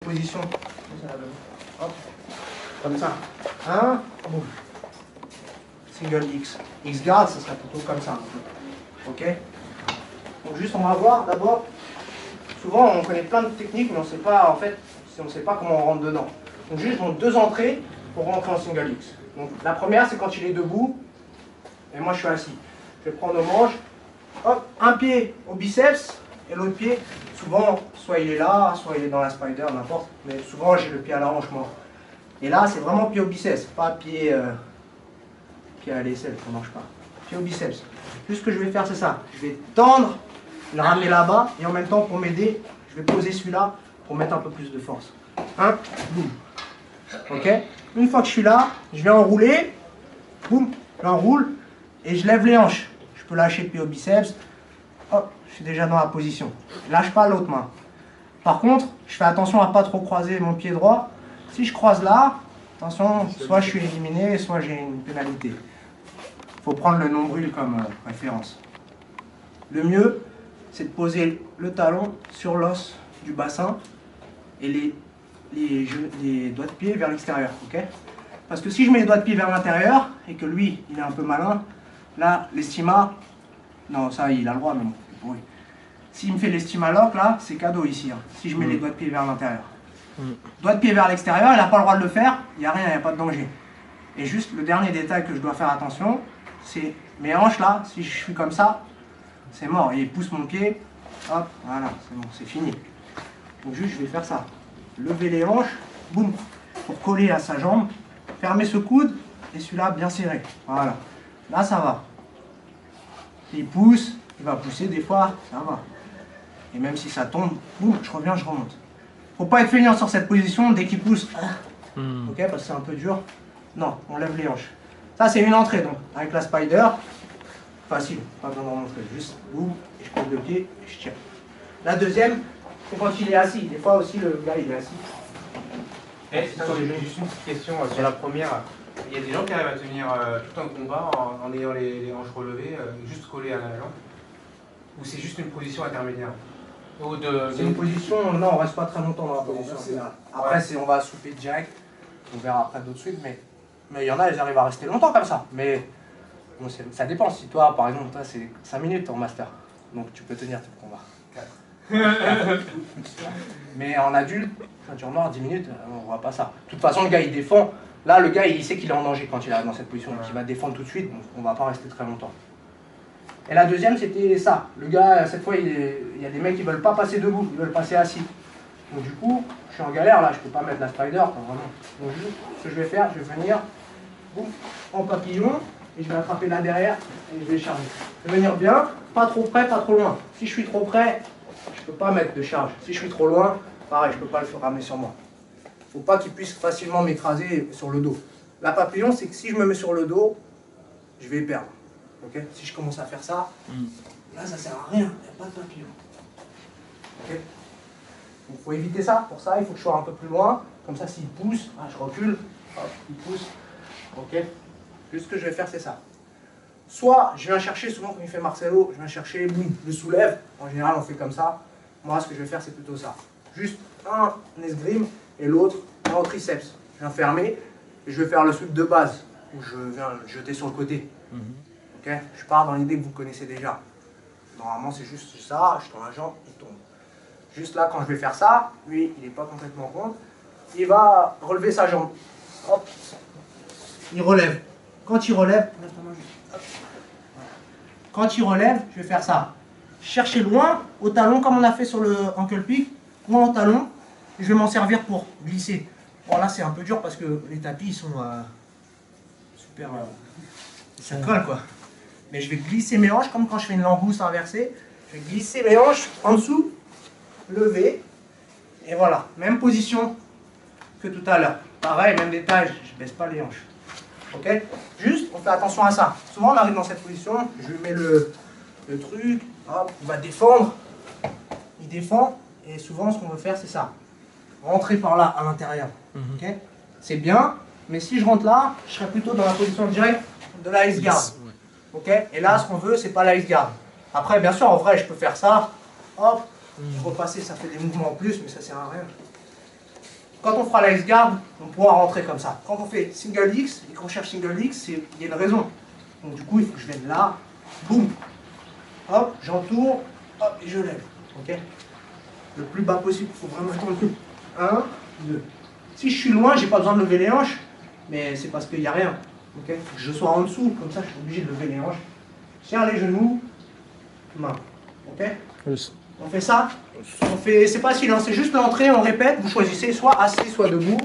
position. Hop. Comme ça. 1, boum. Single X. X guard, ça serait plutôt comme ça. Ok. Donc juste on va voir d'abord. Souvent on connaît plein de techniques, mais on ne sait pas en fait, on ne sait pas comment on rentre dedans. Donc juste on a 2 entrées pour rentrer en single X. Donc la première c'est quand il est debout et moi je suis assis. Je vais prendre le manche, hop, un pied au biceps et l'autre pied, souvent soit il est là, soit il est dans la spider, n'importe, mais souvent j'ai le pied à la hanche moi. Et là c'est vraiment pied au biceps, pas pied, pied à l'aisselle, ça ne marche pas. Pied au biceps. Tout ce que je vais faire c'est ça, je vais tendre, le ramener là-bas et en même temps pour m'aider, je vais poser celui-là pour mettre un peu plus de force. 1, boum. Ok. Une fois que je suis là, je vais enrouler, boum, j'enroule et je lève les hanches. Je peux lâcher le pied au biceps, hop, je suis déjà dans la position. Je lâche pas l'autre main. Par contre, je fais attention à pas trop croiser mon pied droit. Si je croise là, attention, soit je suis éliminé, soit j'ai une pénalité. Il faut prendre le nombril comme référence. Le mieux, c'est de poser le talon sur l'os du bassin et les doigts de pied vers l'extérieur, ok? Parce que si je mets les doigts de pied vers l'intérieur et que lui, il est un peu malin, là, l'estima, non, ça, il a le droit, mais bon, c'est pourri. S'il me fait l'estima lock, là, c'est cadeau ici, hein, si je mets les doigts de pied vers l'intérieur. Doigts de pied vers l'extérieur, il n'a pas le droit de le faire, il n'y a rien, il n'y a pas de danger. Et juste, le dernier détail que je dois faire attention, c'est mes hanches, là, si je suis comme ça, c'est mort, il pousse mon pied, hop, voilà, c'est bon, c'est fini. Donc juste, je vais faire ça. Lever les hanches, boum, pour coller à sa jambe, fermer ce coude, et celui-là bien serré. Voilà. Là, ça va. Il pousse, il va pousser des fois, ça va. Et même si ça tombe, boum, je reviens, je remonte. Faut pas être feignant sur cette position dès qu'il pousse. Ok, parce que c'est un peu dur. Non, on lève les hanches. Ça, c'est une entrée, donc, avec la spider. Facile, pas besoin de remontrer. Juste, boum, et je pose le pied, et je tire. La deuxième, c'est quand il est assis. Des fois aussi, le gars, il est assis. J'ai juste une petite question sur la première. Il y a des gens qui arrivent à tenir tout un combat en ayant les hanches relevées, juste collées à la jambe. Ou c'est juste une position intermédiaire? C'est une position, non, on reste pas très longtemps dans la position. Après, on va souper direct. On verra après d'autres suites, mais il y en a, ils arrivent à rester longtemps comme ça. Mais bon, ça dépend. Si toi, par exemple, toi, c'est 5 minutes en master. Donc tu peux tenir tout le combat. 4. Mais en adulte, ceinture noire, 10 minutes, on voit pas ça. De toute façon, le gars, il défend. Là, le gars, il sait qu'il est en danger quand il arrive dans cette position. Donc il va défendre tout de suite, donc on va pas rester très longtemps. Et la deuxième, c'était ça. Le gars, cette fois, il y a des mecs qui veulent pas passer debout, ils veulent passer assis. Donc du coup, je suis en galère là, je peux pas mettre la spider, vraiment. Donc juste, ce que je vais faire, je vais venir boum, en papillon, et je vais attraper là derrière, et je vais charger. Je vais venir bien, pas trop près, pas trop loin. Si je suis trop près, je peux pas mettre de charge. Si je suis trop loin, pareil, je peux pas le ramener sur moi. Faut pas qu'il puisse facilement m'écraser sur le dos. La papillon, c'est que si je me mets sur le dos, je vais perdre. Okay. Si je commence à faire ça, là ça sert à rien, il n'y a pas de papillon. Okay. Donc il faut éviter ça, pour ça il faut que je sois un peu plus loin, comme ça s'il pousse, je recule, hop, il pousse, ok. Juste ce que je vais faire c'est ça. Soit je viens chercher, souvent quand il fait Marcelo, je viens chercher, boum, je le soulève, en général on fait comme ça. Moi ce que je vais faire c'est plutôt ça. Juste un esgrime et l'autre en triceps. Je viens fermer, et je vais faire le sweep de base, où je viens le jeter sur le côté. Okay. Je pars dans l'idée que vous connaissez déjà. Normalement, c'est juste ça, je tends la jambe, il tombe. Juste là, quand je vais faire ça, lui, il n'est pas complètement contre. Il va relever sa jambe. Hop. Il relève. Quand il relève, quand il relève, je vais faire ça. Chercher loin, au talon, comme on a fait sur le ankle pick, loin au talon. Et je vais m'en servir pour glisser. Bon, là, c'est un peu dur parce que les tapis, ils sont super... ça colle, quoi. Mais je vais glisser mes hanches, comme quand je fais une langouste inversée. Je vais glisser mes hanches en dessous, lever, et voilà. Même position que tout à l'heure. Pareil, même détail, je ne baisse pas les hanches. Ok? Juste, on fait attention à ça. Souvent, on arrive dans cette position, je lui mets le truc, hop, il va défendre. Il défend, et souvent, ce qu'on veut faire, c'est ça. Rentrer par là, à l'intérieur. Ok? C'est bien, mais si je rentre là, je serai plutôt dans la position directe de la ice guard. Okay. Et là, ce qu'on veut, c'est pas la ice guard. Après, bien sûr, en vrai, je peux faire ça. Hop, repasser, ça fait des mouvements en plus, mais ça sert à rien. Quand on fera la X-guard, on pourra rentrer comme ça. Quand on fait single X et qu'on cherche single X, il y a une raison. Donc du coup, il faut que je vienne là, boum, hop, j'entoure, hop, et je lève. Ok? Le plus bas possible, il faut vraiment attendre. 1, 2. Si je suis loin, j'ai pas besoin de lever les hanches, mais c'est parce qu'il n'y a rien. Ok? Faut que je sois en dessous, comme ça je suis obligé de lever les hanches. Tiens les genoux, main. Ok? Yes. On fait ça? C'est facile, hein, c'est juste l'entrée, on répète, vous choisissez soit assis, soit debout.